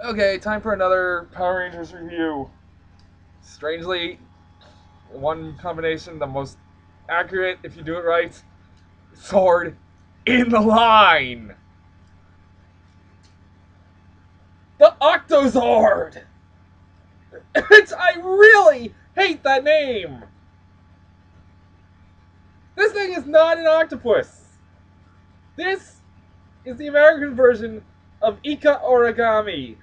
Okay, time for another Power Rangers review. Strangely, one combination, the most accurate, if you do it right, sword in the line. The Octozord! I really hate that name! This thing is not an octopus! This is the American version of Ika origami.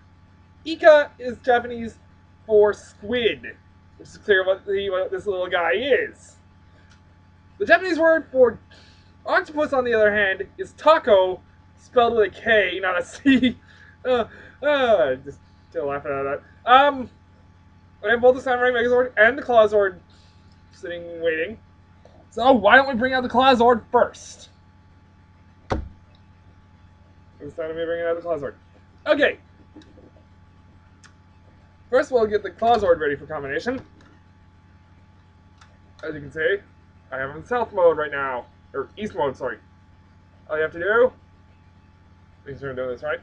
Ika is Japanese for squid, which is clear what this little guy is. The Japanese word for octopus, on the other hand, is taco, spelled with a K, not a C. Just still laughing at that. I have both the Samurai Megazord and the Clawzord sitting waiting. So why don't we bring out the Clawzord first? It's time to me bringing out the Clawzord. Okay. First, we'll get the Clawzord ready for combination. As you can see, I have him in South mode right now. Or East mode, sorry. All you have to do, make sure I'm doing this right,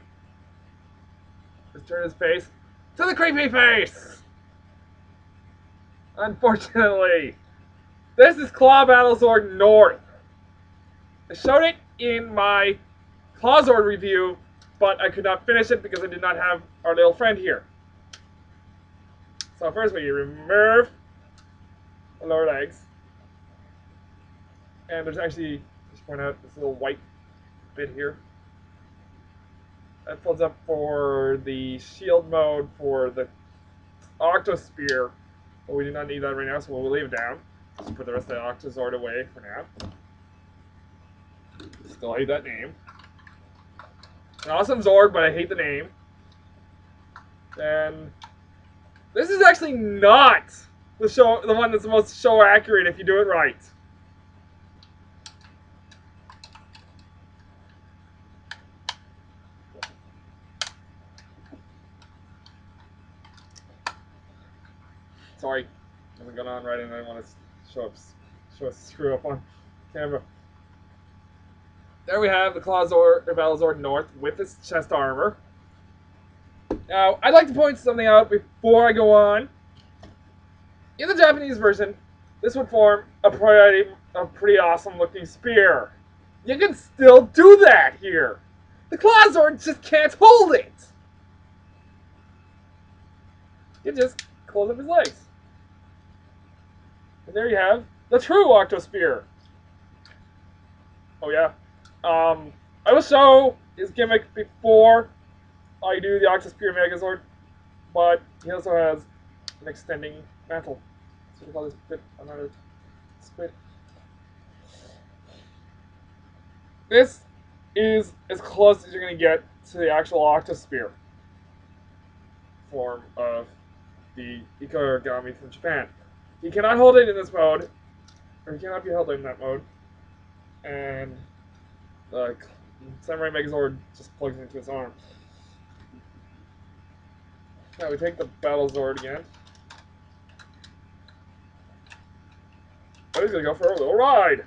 is turn his face to the creepy face! Unfortunately, this is Claw Battlezord North. I showed it in my Clawzord review, but I could not finish it because I did not have our little friend here. So first we remove the lower legs. And there's actually, just point out this little white bit here. That folds up for the shield mode for the Octospear. But we do not need that right now, so we'll leave it down. Just put the rest of the Octozord away for now. Still hate that name. An awesome Zord, but I hate the name. Then this is actually not the one that's the most show accurate if you do it right. Sorry, nothing going on right, and I don't want to show a screw up on camera. There we have the Battlezord North with its chest armor. Now, I'd like to point something out before I go on. In the Japanese version, this would form a pretty awesome looking spear. You can still do that here. The Clawzord just can't hold it. You just close up his legs. And there you have the true Octospear. Oh yeah. I will show his gimmick before I do the Octospear Megazord, but he also has an extending mantle. So we call this bit another squid. This is as close as you're going to get to the actual Octospear form of the Ika origami from Japan. He cannot hold it in this mode, or he cannot be held in that mode, and the Samurai Megazord just plugs into his arm. Now we take the Battlezord again. Oh, he's gonna go for a little ride.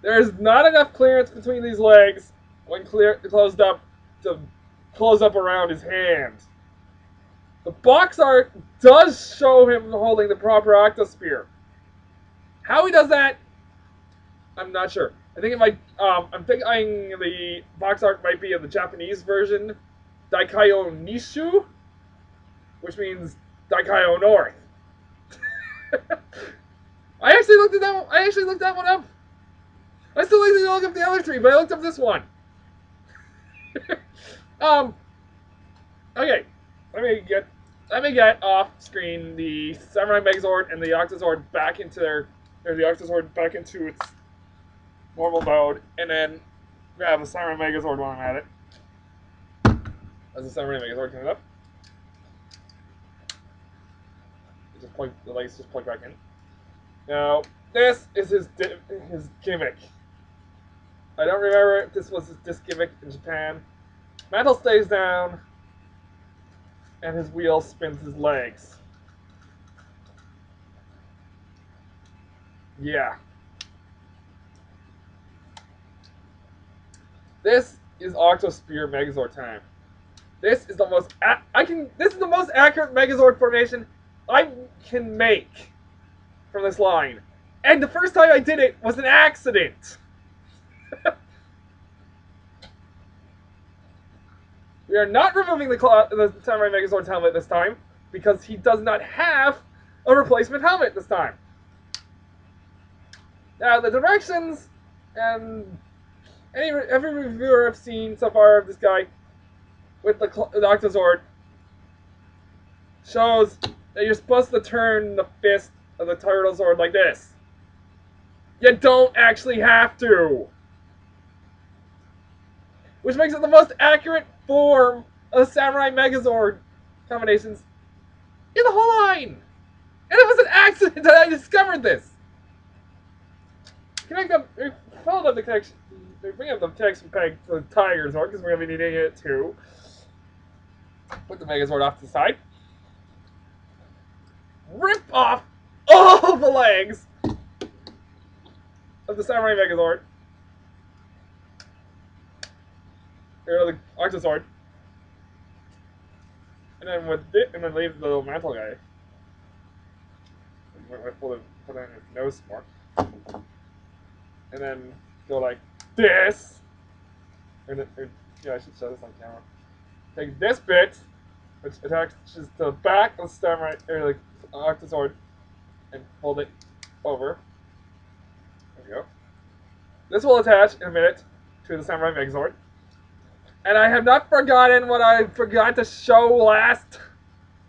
There's not enough clearance between these legs when closed up to close up around his hand. The box art does show him holding the proper Octospear. How he does that, I'm not sure. I think it might. I'm thinking the box art might be of the Japanese version, Daikaio Nishu, which means Daikaio North. I actually looked at that. I actually looked that one up. I still need to look up the other three, but I looked up this one. um. Okay. Let me get off screen the Samurai Megazord and the Octozord back into the Octozord back into its normal mode, and then grab the Samurai Megazord while I'm at it. As the Samurai Megazord comes up, the legs just plug back in. Now, this is his gimmick. I don't remember if this was his gimmick in Japan. Mantle stays down, and his wheel spins his legs. Yeah. This is Octospear Megazord time. This is the most this is the most accurate Megazord formation I can make from this line. And the first time I did it was an accident. We are not removing the Samurai Megazord's helmet this time because he does not have a replacement helmet this time. Now the directions and every reviewer I've seen so far of this guy with the octozord shows that you're supposed to turn the fist of the turtle sword like this. You don't actually have to. Which makes it the most accurate form of Samurai Megazord combinations in the whole line. And it was an accident that I discovered this. Connect up, follow up the connection. Bring up the connection peg to the Tiger Zord because we're going to be needing it too. Put the Megazord off to the side. Rip off all the legs of the Samurai Megazord. Or the Octozord. And then with it, and then leave the little mantle guy. I put in his nose more. And then go like this. Yeah, I should show this on camera. Take this bit, which attaches to the back of the Samurai, or the Octozord, and hold it over. There we go. This will attach in a minute to the Samurai Megazord. And I have not forgotten what I forgot to show last.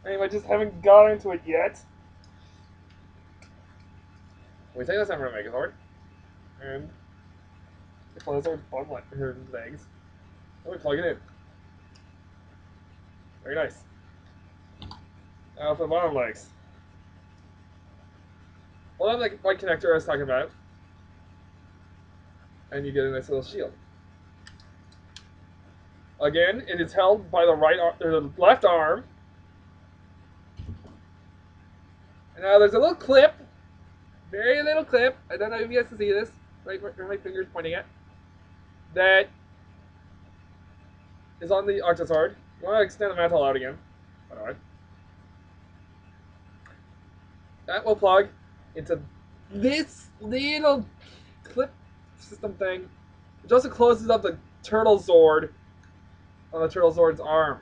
I just haven't gotten to it yet. We take the Samurai Megazord, and we pull the sword's bottom her legs, and we plug it in. Very nice. Now for the bottom legs. Well, I have the white connector I was talking about, and you get a nice little shield. Again, it is held by the the left arm. And now there's a little clip, very little clip. I don't know if you guys can see this, right where my finger's pointing at. That is on the octozord. You want to extend the mantle out again, by the way. That will plug into this little clip system thing, which also closes up the turtle zord on the turtle zord's arm.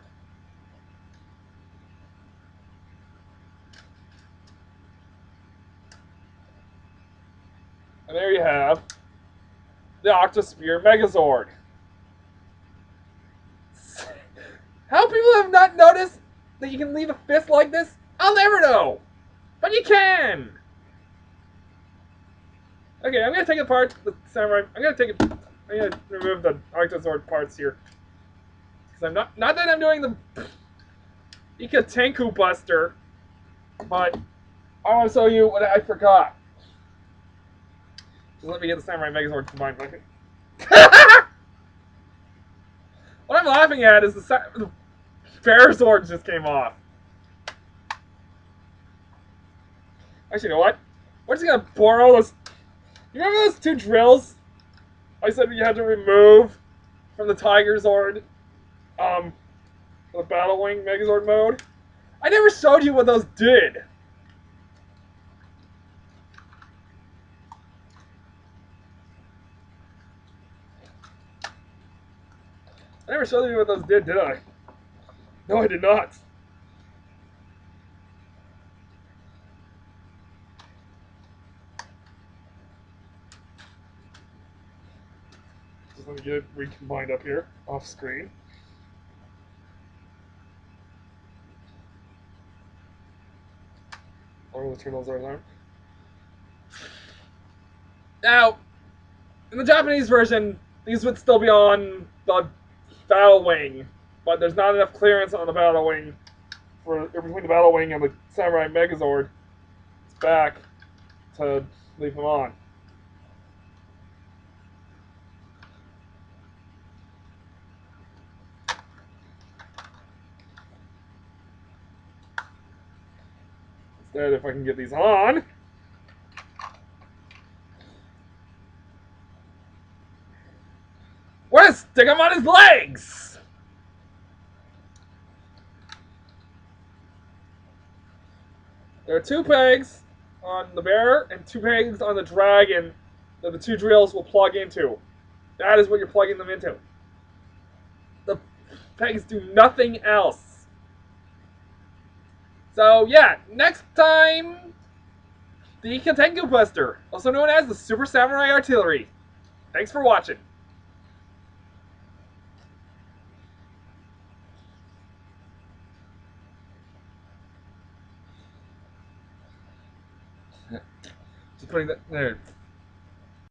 And there you have the Octospear Megazord. How people have not noticed that you can leave a fist like this, I'll never know. But you can! Okay, I'm gonna take apart the Samurai. I'm gonna remove the Octozord parts here. Because I'm not that I'm doing the Ika Tenku Buster, but I want to show you what I forgot. Just let me get the Samurai Megazord combined with it. What I'm laughing at is the Bear Sword just came off. Actually, you know what? We're just gonna borrow those. You remember those two drills I said you had to remove from the Tiger Zord, the Battle Wing Megazord mode? I never showed you what those did. I never showed you what those did I? No, I did not. Just let me get it recombined up here, off screen. Or the turtles are there. Now, in the Japanese version, these would still be on the Battle Wing, but there's not enough clearance on the Battle Wing between the Battle Wing and the Samurai Megazord. It's back to leave them on. Instead, if I can get these on, gonna stick him on his legs! There are 2 pegs on the bear and 2 pegs on the dragon that the 2 drills will plug into. That is what you're plugging them into. The pegs do nothing else. So yeah, next time, the Katengu Buster, also known as the Super Samurai Artillery. Thanks for watching. Just putting that there.